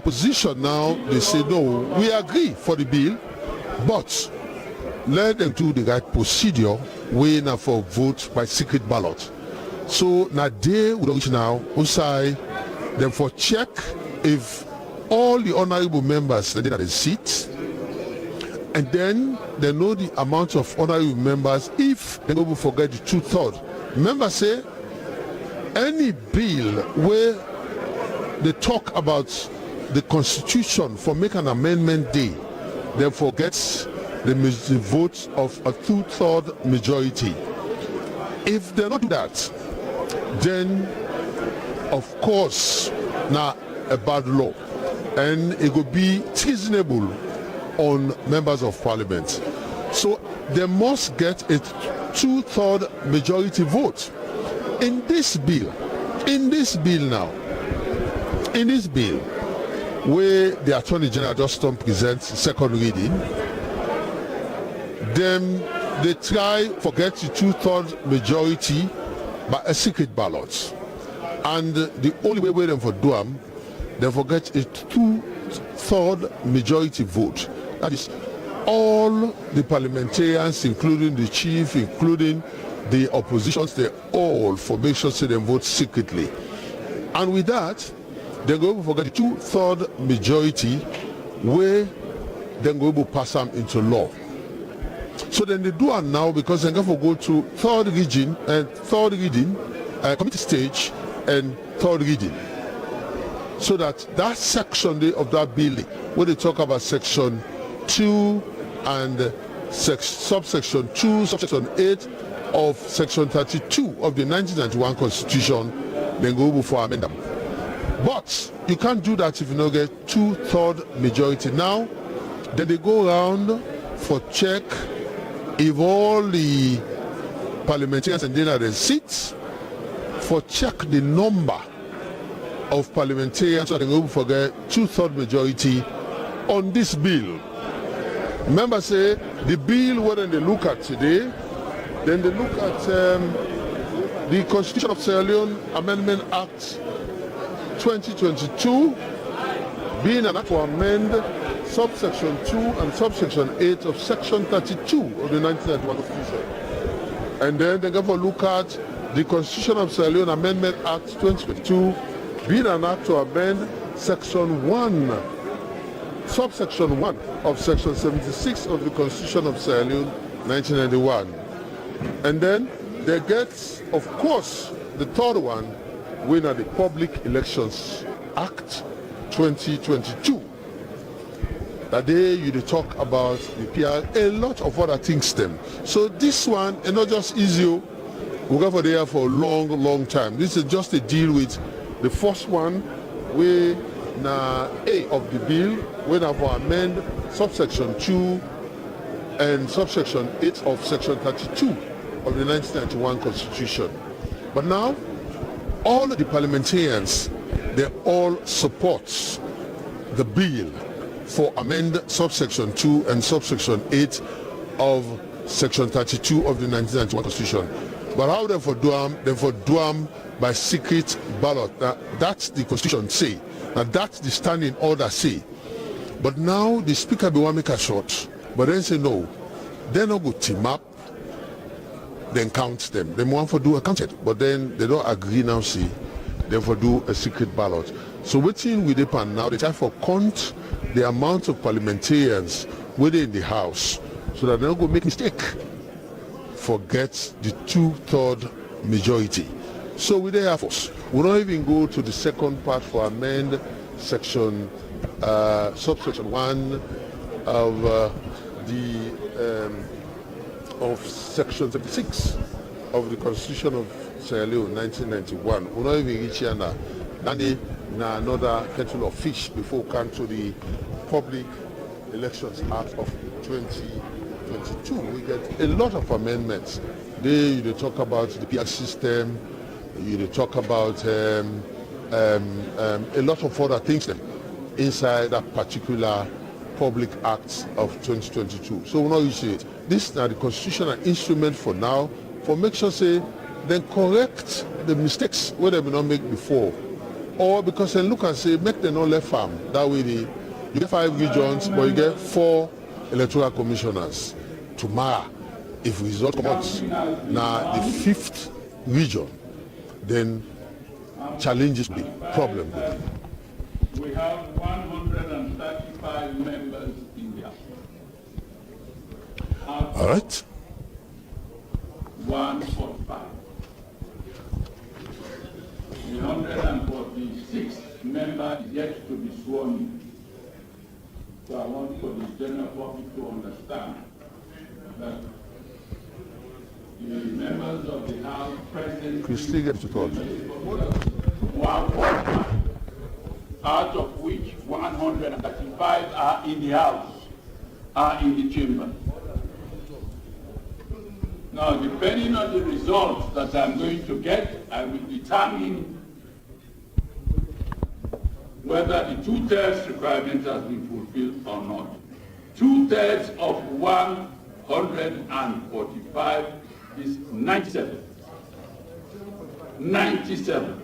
opposition now, they say no, we agree for the bill, but let them do the right procedure way now for vote by secret ballot. So now they will reach now inside them for check if all the honorable members that are the seats, and then they know the amount of honorable members if they don't forget the 2/3. Remember say any bill where they talk about the constitution for make an amendment day, they forget the votes of a 2/3 majority. If they don't do that, then of course now a bad law, and it will be treasonable on members of parliament. So they must get a 2/3 majority vote. In this bill where the Attorney General just presents second reading, then they try forget the 2/3 majority by a secret ballot, and the only way them for do them, they forget a 2/3 majority vote. That is all the parliamentarians, including the chief, including the oppositions, they all for make sure say they vote secretly, and with that they go forget the 2/3 majority where then go pass them into law. So then they do it now because they go to third reading, committee stage and third reading, so that section of that bill where they talk about section 2 and subsection 2, subsection 8 of section 32 of the 1991 Constitution, then go for amendment. But you can't do that if you don't get 2/3 majority. Now then they go around for check if all the parliamentarians and then are the seats, for check the number of parliamentarians, so they go forget 2/3 majority on this bill. Remember say the bill when they look at today, then they look at the Constitution of Sierra Leone Amendment Act 2022 being an act to amend subsection 2 and subsection 8 of section 32 of the 1991 Constitution. And then they go for look at the Constitution of Sierra Leone Amendment Act 2022 being an act to amend section 1, subsection 1 of section 76 of the Constitution of Sierra Leone 1991. And then they get, of course, the third one, when are the Public Elections Act 2022. That day you talk about the PR, a lot of other things them. So this one is not just easy. We go for there for a long time. This is just a deal with the first one where na A of the bill when I for amend subsection 2 and subsection 8 of section 32 of the 1991 Constitution. But now all the parliamentarians, they all support the bill for amend subsection 2 and subsection 8 of section 32 of the 1991 Constitution. But how they for do them? They for do them by secret ballot. Now, that's the Constitution say. Now that's the standing order say. But now the speaker be want make a short, but then say no. They not go team up, then count them. They want for do a counted, but then they don't agree now. See, they for do a secret ballot. So waiting with the pan now, they try for count the amount of parliamentarians within the house, so that they don't go make mistake. Forget the 2/3 majority. So with the Air Force, we don't even go to the second part for amend section subsection 1 of of section 76 of the Constitution of Sierra Leone 1991. We don't even reach here now. Then another kettle of fish before we come to the Public Elections Act of 2022. We get a lot of amendments. They talk about the PR system. You talk about a lot of other things inside that particular Public Act of 2022. So we're not using it. This is now the constitutional instrument for now, for make sure say then correct the mistakes where they will not make before. or because then look and say, make the no left farm. That way you get 5 regions, but you get 4 electoral commissioners. Tomorrow, if result comes, now the 5th region, then challenges will be problem. We have 135 members in the House. All right. 145. The 146th member is yet to be sworn in. So I want for the general public to understand that the members of the House present Christy gets to talk. 145, out of which 135 are in the House, are in the chamber. Now, depending on the results that I'm going to get, I will determine whether the 2/3 requirement has been fulfilled or not. 2/3 of 145 is 97. 97.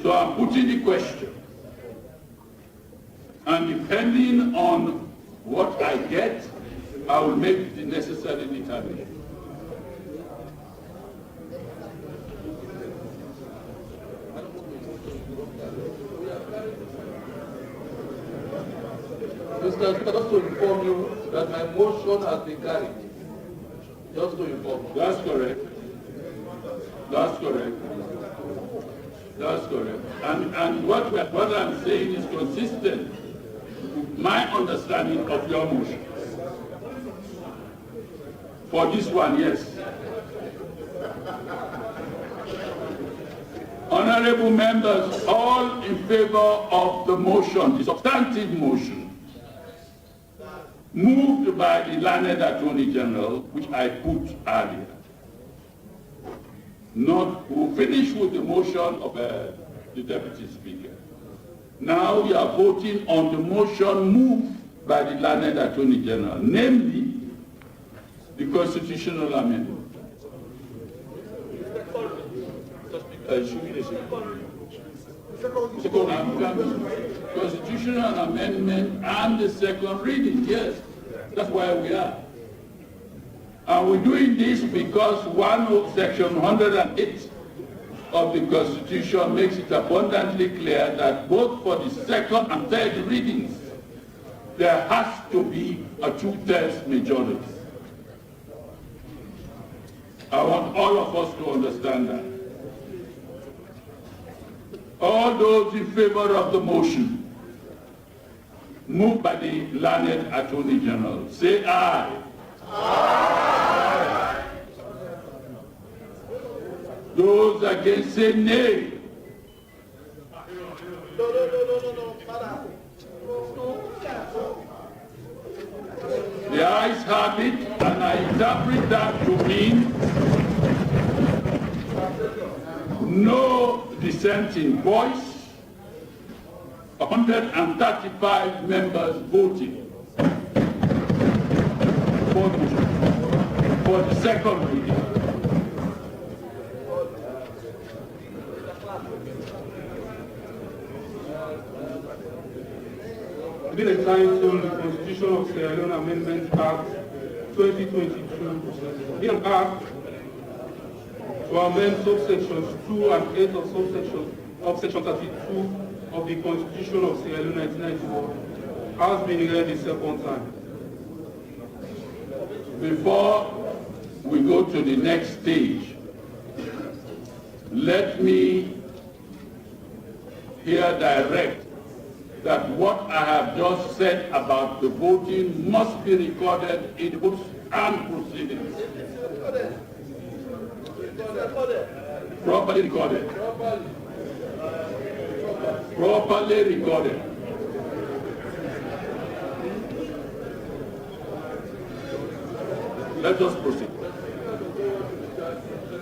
So I'm putting the question. And depending on what I get, I will make the necessary determination. Mr. Speaker, just to inform you that my motion has been carried. Just to inform you. That's correct. That's correct. That's correct. And what I'm saying is consistent with my understanding of your motion. For this one, yes. Honorable members, all in favor of the motion, the substantive motion, moved by the learned Attorney General, which I put earlier. We'll finish with the motion of the Deputy Speaker. Now we are voting on the motion moved by the learned Attorney General, namely the constitutional amendment. Constitutional amendment and the second reading, yes. That's why we are. And we're doing this because section 108 of the Constitution makes it abundantly clear that both for the second and third readings, there has to be a 2/3 majority. I want all of us to understand that. All those in favor of the motion, moved by the learned Attorney General, say aye. Aye. Those against say nay. No. The ayes have it, and I interpret that to mean no dissenting voice, 135 members voting for the second reading. Bill entitled the Constitution of Sierra Leone Amendment Act 2022, an act to amend subsections 2 and 8 of section 32 of the Constitution of Sierra Leone 1991 has been read the second time. Before we go to the next stage, let me here direct that what I have just said about the voting must be recorded in books and proceedings. Properly recorded. Properly recorded. Let us proceed.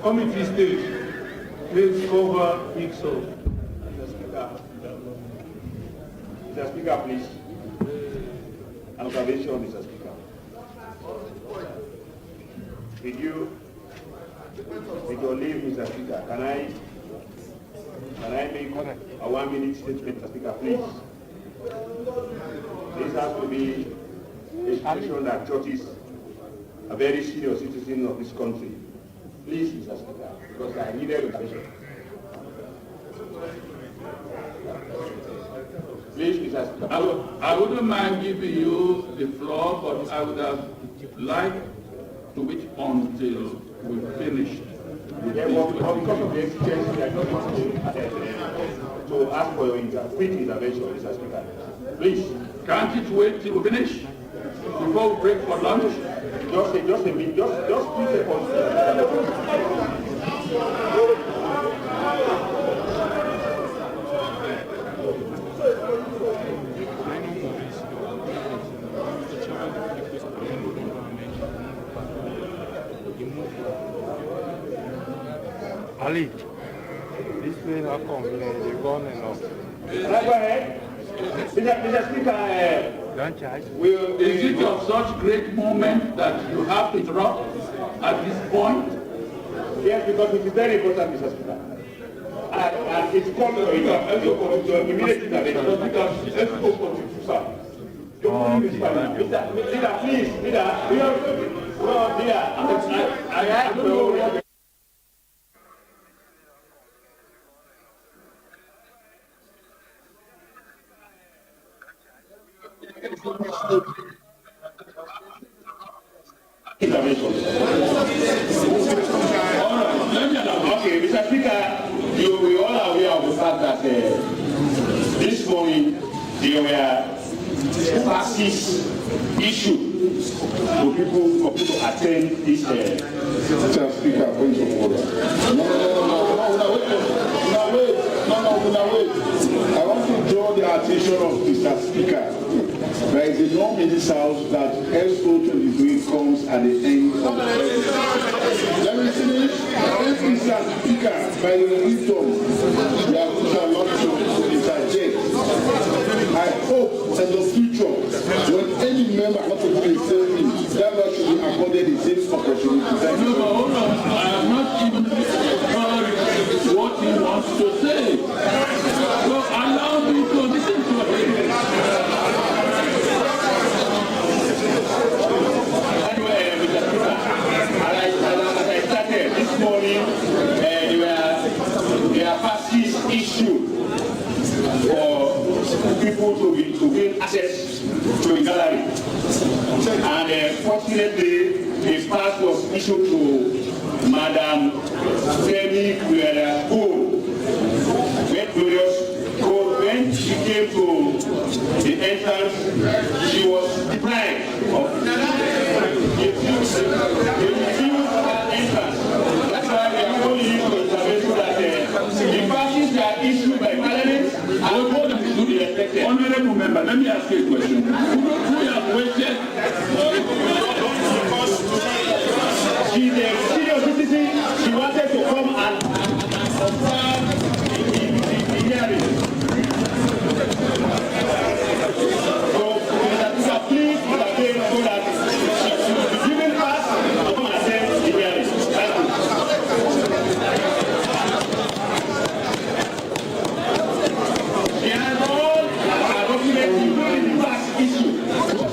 Committee stage, please cover Mixel. Mr. Speaker, please. An observation, Mr. Speaker. With you, With your leave, Mr. Speaker, can I make a 1-minute statement, Mr. Speaker, please? This has to be a situation that judges a very senior citizen of this country. Please, Mr. Speaker, because I needed attention. Please, Mr. Speaker. I wouldn't mind giving you the floor, but I would have liked to wait until we finished. Yeah, well, because of the exigency, I don't want to ask for your quick intervention, Mr. Speaker. Please. Can't it wait till we finish? Before we break for lunch? Just a minute, just 2 seconds. Ali, this way not convenient, they're gone enough. Go ahead. Mr. Speaker, Don't charge. Is it of such great moment that you have to interrupt at this point? Yes, because it is very important, Mr. Speaker. And it's called for immediate intervention. Let's go for it, sir. Leader, please, leader. I have to. Intervention. Okay, Mr. Speaker, we all are aware of the fact that this morning there were passes issued for people to attend this. Mr. Speaker, point of order. No, wait. I want to draw the attention of Mr. Speaker. There is a norm in this house that SO23 comes at the end of the president. Let me finish. If Mr. Speaker, by your wisdom, you have not to interject. I hope in the future, when any member wants to do the same thing, that one should be accorded the same opportunity. No, but hold on. I am not even heard what he wants to say. So allow me to listen to him. Anyway, Mr. Speaker, as I started this morning, there are passes issued for people to gain access to the gallery. And fortunately, the pass was issued to Madam Femi Cole. When she came to the entrance, she was deprived of the entrance. That's why we are only used to intervention that the passes that are issued by Parliament are more than to be respected. Honorable member, let me ask you a question. We have waited. She's a senior citizen. She wanted to come and observe the hearing. So, please intervene so that she will be given pass to come and attend the hearing. Thank you. She has all her documents, including the pass issue.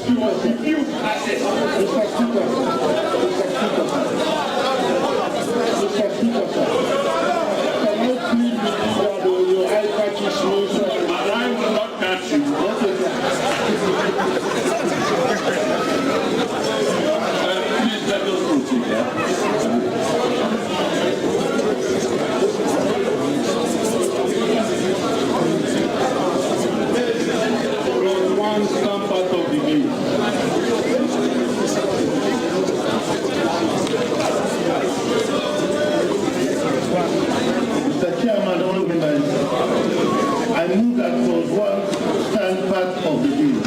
She was refused access. Mr. Speaker, Mr. Chairman, all members, I move that for one stand part of the bill.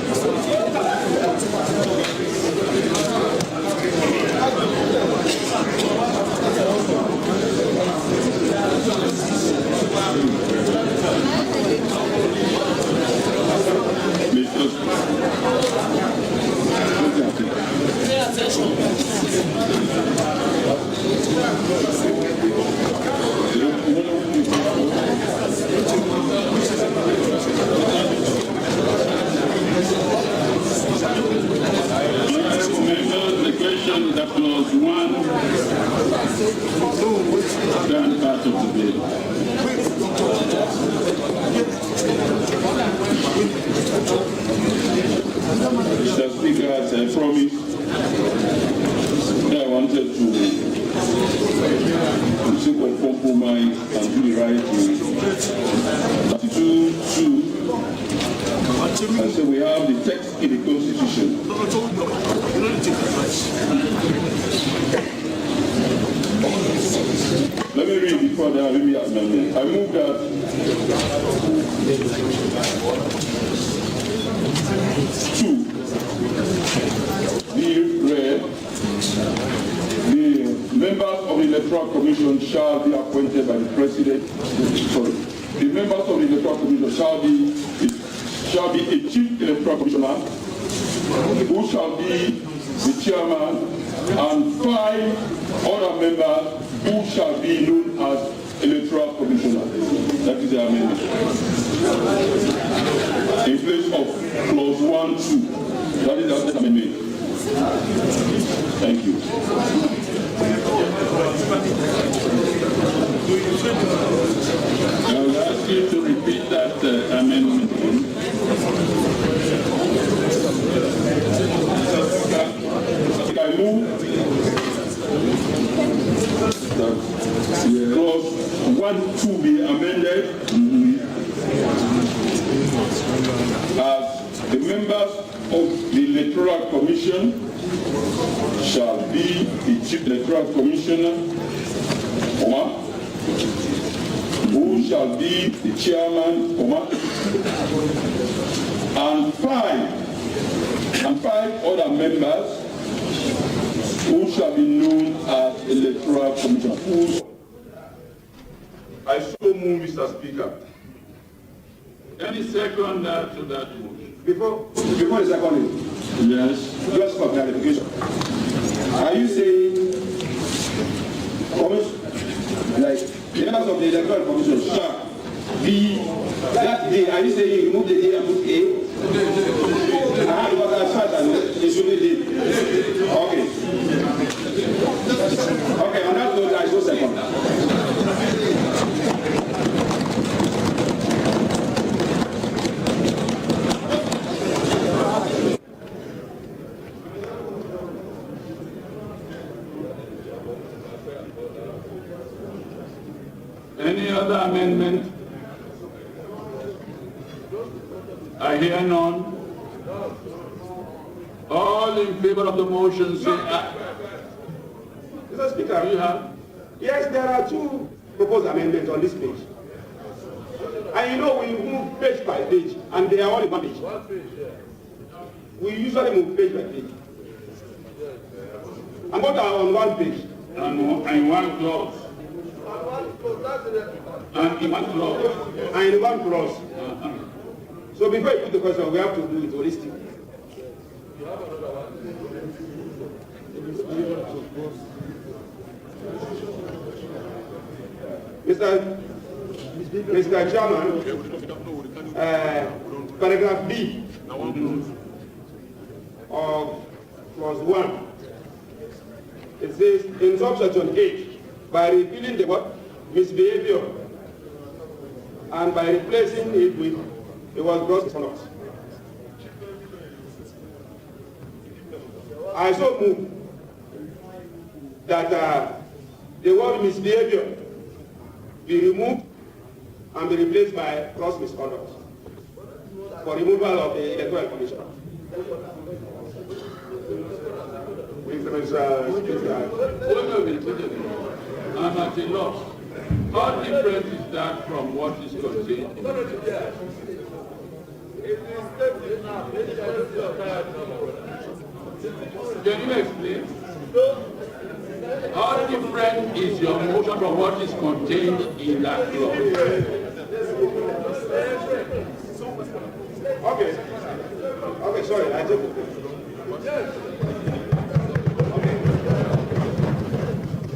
Pay attention. So we have the text in the Constitution. Let me read before the amendment. I move that two be read. The members of the Electoral Commission shall be appointed by the President. Sorry. The members of the Electoral Commission shall be a Chief Electoral Commissioner, who shall be the Chairman, and 5 other members who shall be known as Electoral Commissioner. That is the amendment. In place of clause 1(2). That is the amendment. Thank you. I will ask you to repeat that amendment. I move that clause 1(2) be amended as the members of the Electoral Commission shall be the Chief Electoral Commissioner, who shall be the Chairman, and five other members who shall be known as Electoral Commissioners. I so move, Mr. Speaker. Any second to that motion? Before the second, Yes. just for clarification, are you saying, like, the members of the Electoral Commission shall be that day? Are you saying you remove the day and put A? Because as far as I know, it should be D. Okay. Okay, on that note, I go second. Any other amendment? I hear none. All in favor of the motion say aye. Mr. Speaker, You have? yes, there are 2 proposed amendments on this page. And you know, we move page by page, and they are all in one page. We usually move page by page. And both are on one page. And one clause. And in one clause. And in one clause. So before you put the question, we have to do it holistically. Mr. Chairman, paragraph B of clause 1, it says in subsection 8, by repealing the word misbehavior and by replacing it with the word gross misconduct. I so move that the word misbehavior be removed and be replaced by gross misconduct for removal of the Electoral Commission. Wait a minute. I'm at a loss. How different is that from what is contained in Can you explain? How different is your motion from what is contained in that clause? Okay, sorry, I took it. Okay.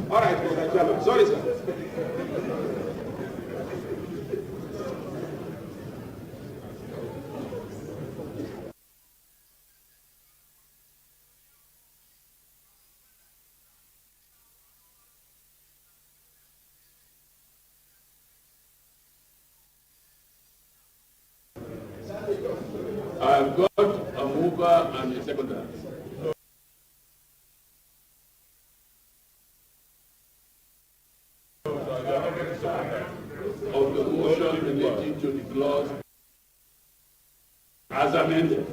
All right, Mr. Chairman. Sorry, sir. I've got a mover and a seconder. Of the motion relating to the clause as amended.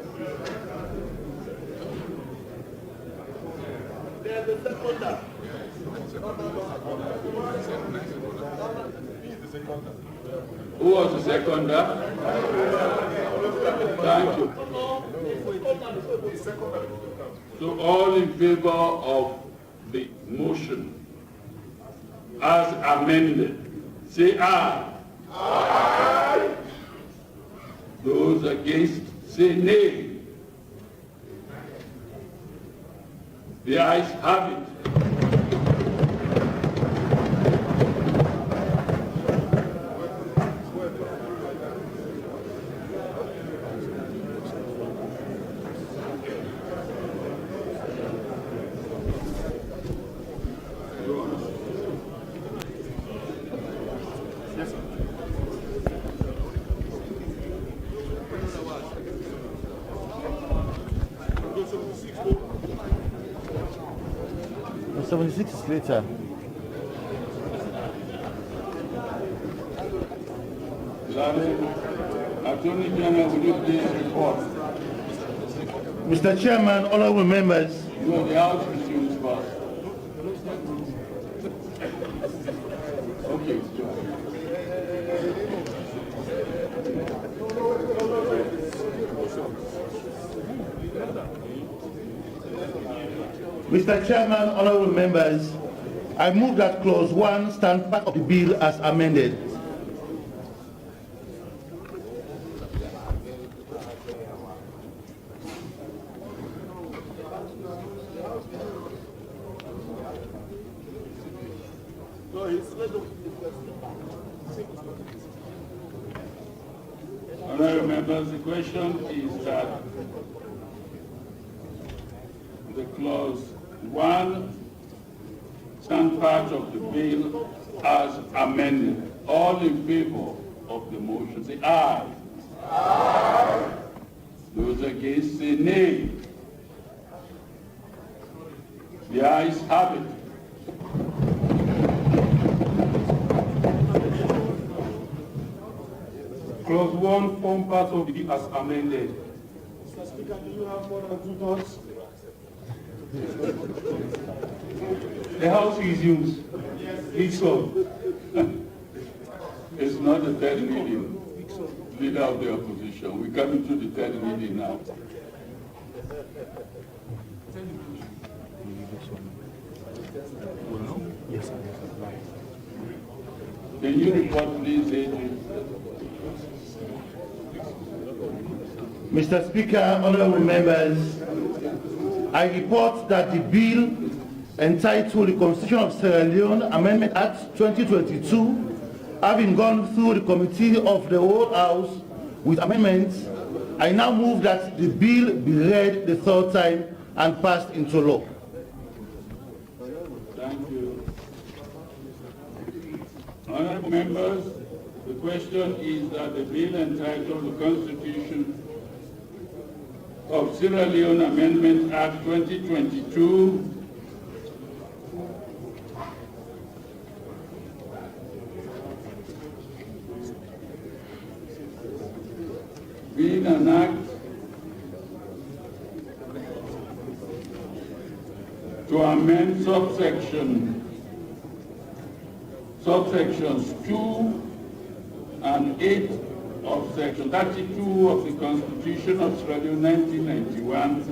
Who was the seconder? Thank you. So all in favor of the motion as amended, say aye. Aye. Those against, say nay. The ayes have it. No, 76 is later. Attorney General, will you please report? Mr. Chairman, honorable members, No, the House resumes first. Okay, Mr. Chairman, honorable members, I move that clause 1 stand part of the bill as amended. Honorable members, the question is that the clause 1 stand part of the bill as amended. All in favor of the motion, say aye. Aye. Those against, say nay. The ayes have it. Clause 1 form part of the bill as amended. Mr. Speaker, do you have more than 2 thoughts? The House resumes. Please so. It's not the third reading. Leader of the opposition. We come into the third reading now. Can you report, please, Adrian? Mr. Speaker, honorable members, I report that the bill entitled the Constitution of Sierra Leone Amendment Act 2022, having gone through the committee of the whole House with amendments, I now move that the bill be read the third time and passed into law. Thank you. Honorable members, the question is that the bill entitled the Constitution of Sierra Leone Amendment Act 2022 being an act to amend subsections 2 and 8 of Section 32 of the Constitution of Sierra Leone 1991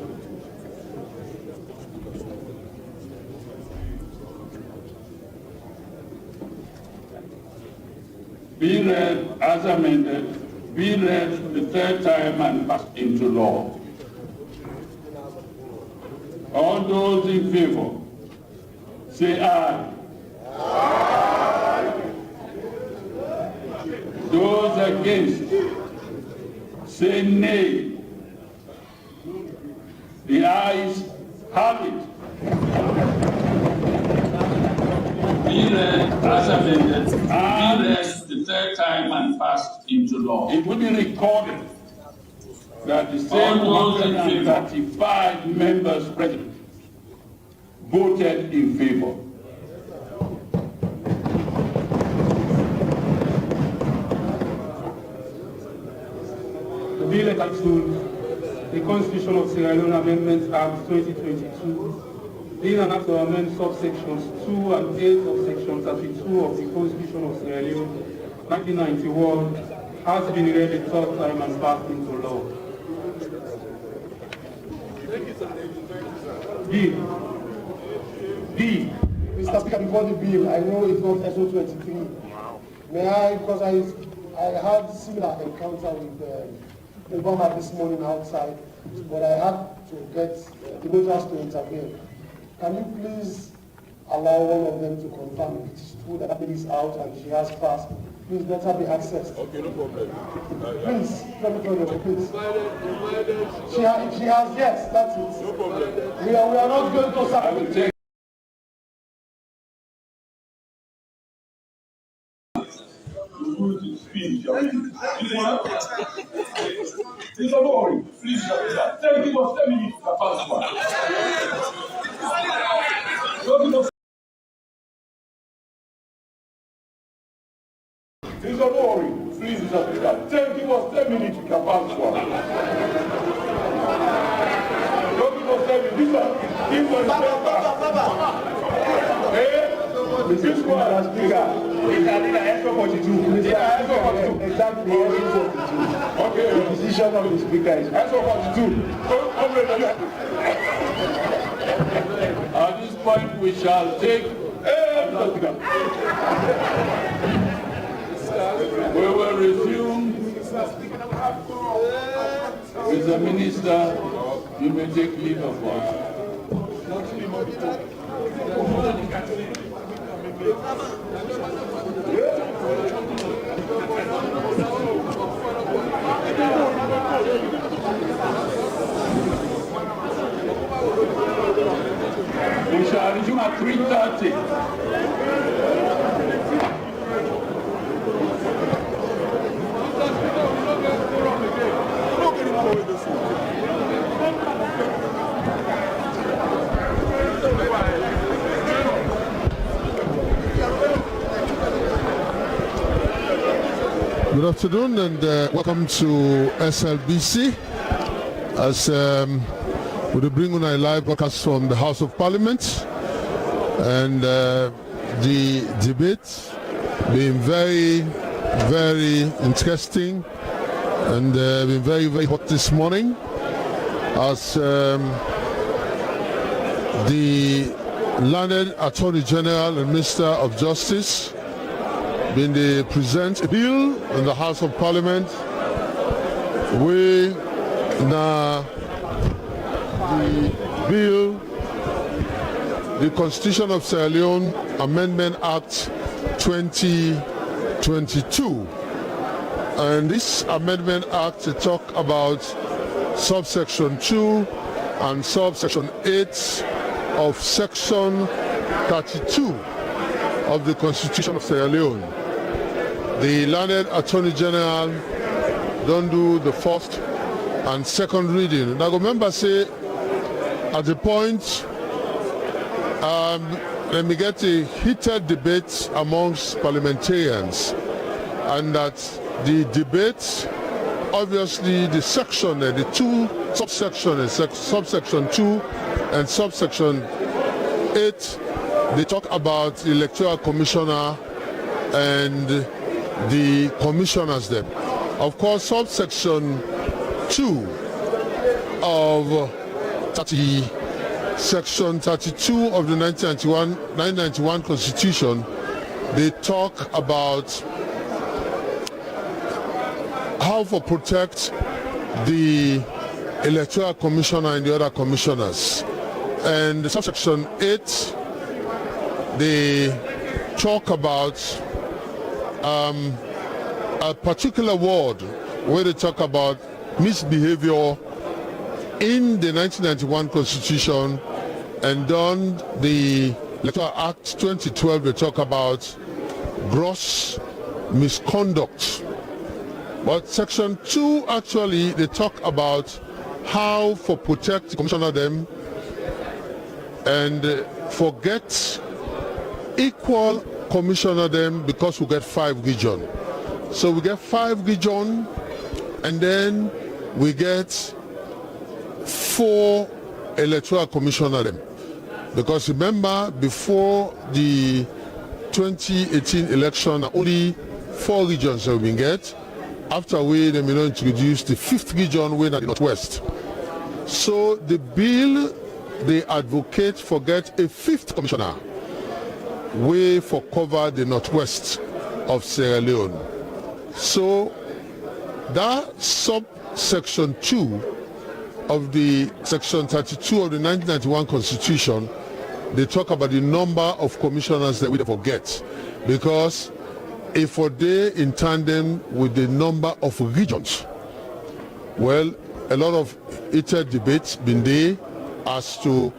be read as amended, be read the third time and passed into law. All those in favor, say aye. Aye. Those against, say nay. The ayes have it. Be read as amended, be read the third time and passed into law. It will be recorded that the same 135 members present voted in favor. The bill entitled the Constitution of Sierra Leone Amendment Act 2022, being an act to amend subsections 2 and 8 of Section 32 of the Constitution of Sierra Leone 1991, has been read a third time and passed into law. Bill. Mr. Speaker, before the bill, I know it's not SO23. May I, because I had similar encounter with Obama this morning outside, but I had to get the voters to intervene. Can you please allow one of them to confirm if it is true that bill is out and she has passed? Please let her be accessed. Okay, no problem. Please, let me tell you, please. She has, yes, that's it. No problem. We are not going to submit. Please don't worry. Please, tell me what 10 minutes to pass one. Please don't worry. Please, Mr. Speaker. Tell me what 10 minutes you can pass one. Don't give us 10 minutes. This one is this one, Mr. Speaker. It's an extra 42. Exactly, extra 42. Okay. The decision of the Speaker is extra 42. At this point, we shall take. We will resume. Mr. Minister, you may take leave of us. We shall resume at 3:30. Good afternoon and welcome to SLBC as we bring on a live broadcast from the House of Parliament, and the debate being very, very interesting and been very, very hot this morning as the learned Attorney General and Minister of Justice being the present bill in the House of Parliament. We now the bill, the Constitution of Sierra Leone Amendment Act 2022, and this Amendment Act talk about subsection 2 and subsection 8 of section 32 of the Constitution of Sierra Leone. The learned Attorney General don't do the first and second reading. Now remember, say at the point let me get a heated debate amongst parliamentarians, and that the debate, obviously the section, the two subsections, subsection 2 and subsection 8, they talk about the electoral commissioner and the commissioners there. Of course, subsection 2 of section 32 of the 1991 Constitution, they talk about how to protect the electoral commissioner and the other commissioners. And subsection 8, they talk about a particular word where they talk about misbehavior in the 1991 Constitution, and then the Electoral Act 2012 they talk about gross misconduct. But section 2 actually they talk about how to protect the commissioner them and forget equal commissioner them, because we get 5 regions. So we get 5 regions, and then we get 4 electoral commissioner them. Because remember, before the 2018 election, only 4 regions have been get. After we they may introduce the 5th region, way in the Northwest. So the bill they advocate for get a 5th commissioner, way for cover the Northwest of Sierra Leone. So that subsection 2 of the section 32 of the 1991 Constitution, they talk about the number of commissioners that we forget, because if they in tandem with the number of regions, well, a lot of heated debates been there as to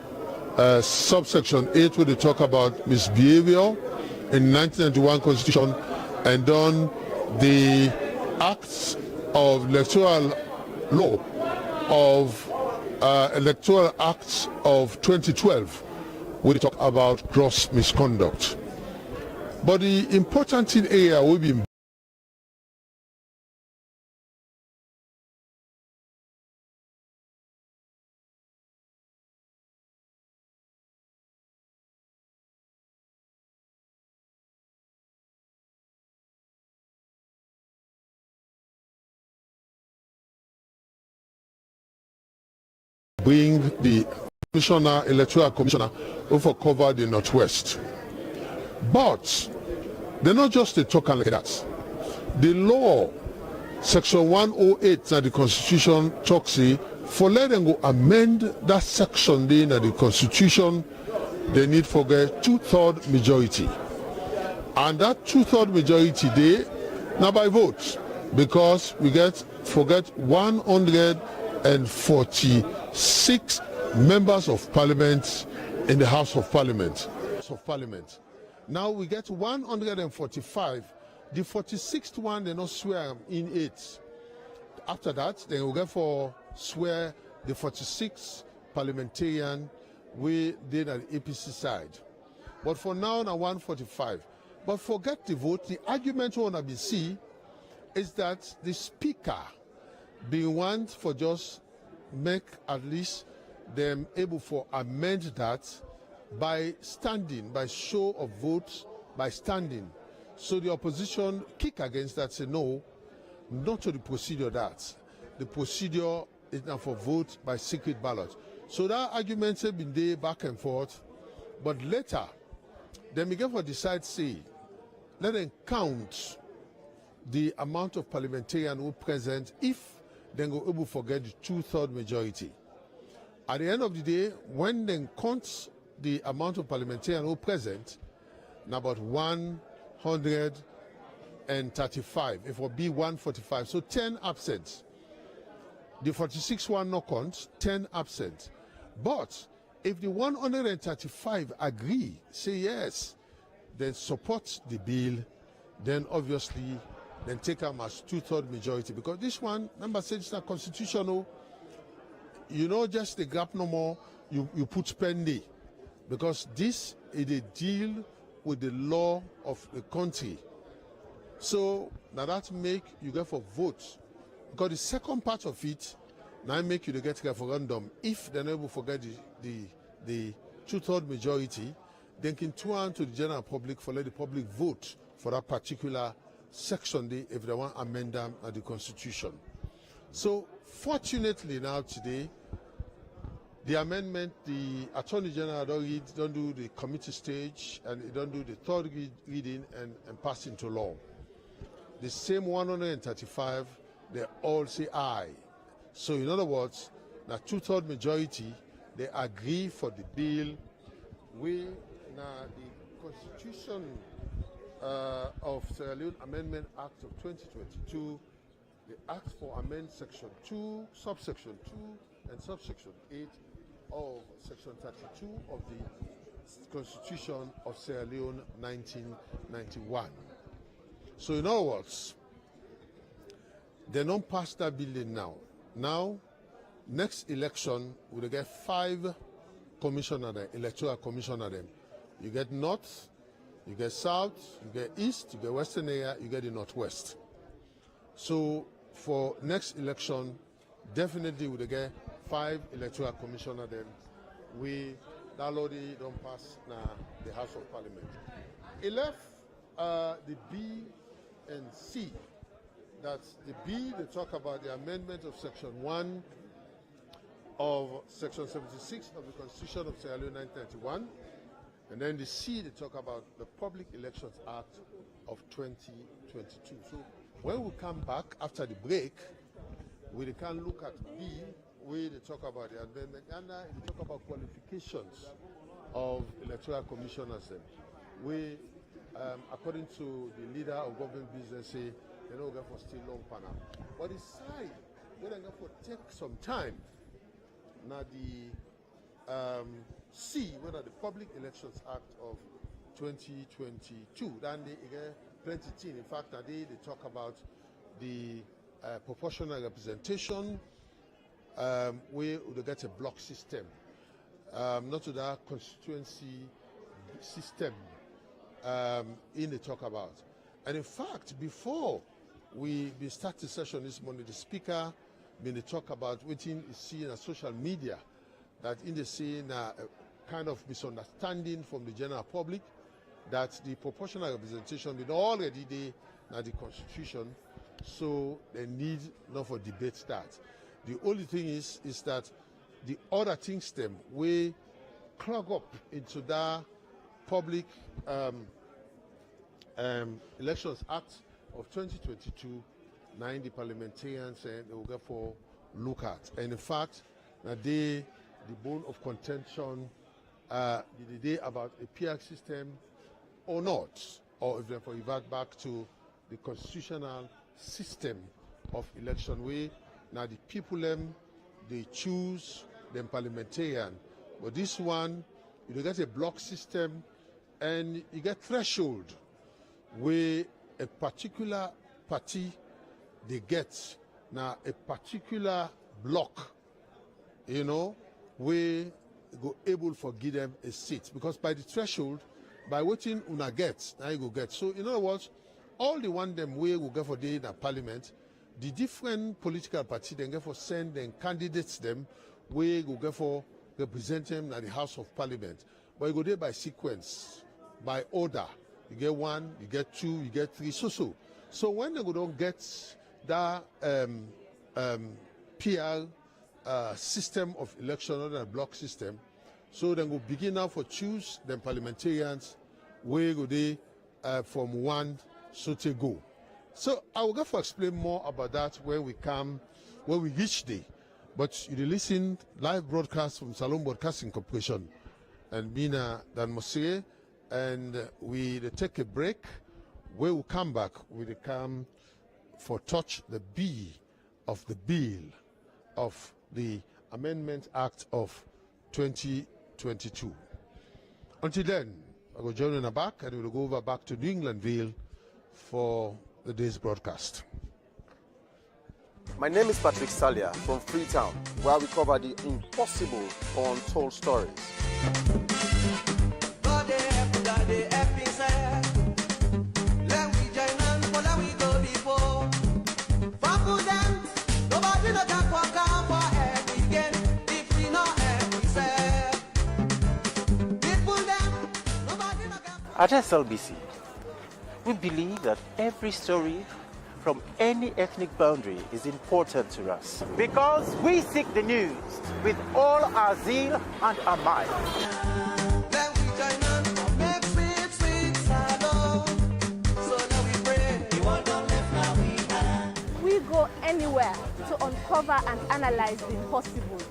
subsection 8, where they talk about misbehavior in 1991 Constitution, and then the acts of electoral law of electoral acts of 2012, we talk about gross misconduct. But the important thing here will be bring the commissioner, electoral commissioner, over cover the Northwest. But they're not just a talk like that. The law, section 108 of the Constitution talks for let them go amend that section in the Constitution, they need for get 2/3 majority. And that 2/3 majority they now by vote, because we forget 146 members of parliament in the House of Parliament. Now we get 145. The 46th one they not swear in it. After that, they will get for swear the 46 parliamentarian we did at the APC side. But for now, 145. But forget the vote. The argument on ABC is that the speaker be want for just make at least them able for amend that by standing, by show of votes, by standing. So the opposition kick against that, say no, not to the procedure that. The procedure is now for vote by secret ballot. So that argument has been there back and forth, but later, then we get for decide say, let them count the amount of parliamentarians who present if they go able to forget the 2/3 majority. At the end of the day, when they count the amount of parliamentarians who present, now about 135, it will be 145, so 10 absent. The 46 one no count, 10 absent. But if the 135 agree, say yes, then support the bill, then obviously then take them as 2/3 majority, because this one, remember, said it's not constitutional. You know, just the gap no more, you put pendy, because this is a deal with the law of the country. So now that make you get for vote, because the second part of it now make you to get referendum. If they're not able to forget the 2/3 majority, then can turn to the general public for let the public vote for that particular section day if they want to amend them at the Constitution. So fortunately now today, the amendment, the Attorney General don't do the committee stage, and it don't do the third reading and pass into law. The same 135, they all say aye. So in other words, the 2/3 majority, they agree for the bill. We now the Constitution of Sierra Leone Amendment Act of 2022, the Act for Amend Section 2, subsection 2, and subsection 8 of Section 32 of the Constitution of Sierra Leone 1991. So in other words, they don't pass that bill now. Now, next election, we'll get 5 commissioners, electoral commissioners. You get North, you get South, you get East, you get Western area, you get the Northwest. So for next election, definitely we'll get 5 electoral commissioner then we already don't pass now the House of Parliament. It left the B and C. That's the B, they talk about the amendment of section 1 of section 76 of the Constitution of Sierra Leone 1991. And then the C, they talk about the Public Elections Act of 2022. So when we come back after the break, we can look at B, where they talk about the amendment, and they talk about qualifications of electoral commissioners. Then we, according to the leader of government business, say they don't go for still long panel. But the side, we're going to take some time. Now the C, whether the Public Elections Act of 2022, then they get plenty things. In fact, they talk about the proportional representation, where they get a block system, not to that constituency system in the talk about. And in fact, before we start the session this morning, the speaker been to talk about what is seen as social media, that in the scene a kind of misunderstanding from the general public that the proportional representation been already there at the Constitution, so they need not for debate that. The only thing is that the other things them we clog up into that Public Elections Act of 2022, the parliamentarians and they will therefore look at. And in fact, the bone of contention, the day about a PR system or not, or if therefore revert back to the constitutional system of election where now the people they choose them parliamentarian. But this one, you get a block system and you get threshold where a particular party they get now a particular block, you know, where go able for give them a seat, because by the threshold, by waiting una get, now you go get. So in other words, all the one them way will get for day in a parliament, the different political parties then get for send them candidates them where go get for represent them at the House of Parliament. But you go there by sequence, by order. You get 1, you get 2, you get 3, so. So when they go don't get that PR system of election or the block system, so then go begin now for choose them parliamentarians where go they from 1 so to go. So I will go for explain more about that when we reach there. But you listen live broadcast from Salon Broadcasting Corporation and Mina Dan Mosier, and we take a break. Where we come back, we come for touch the B of the bill of the Amendment Act of 2022. Until then, I will join in the back and we will go over back to New Englandville for the day's broadcast. My name is Patrick Salia from Freetown, where we cover the impossible or untold stories. At SLBC, we believe that every story from any ethnic boundary is important to us, because we seek the news with all our zeal and our might. We go anywhere to uncover and analyze the impossible.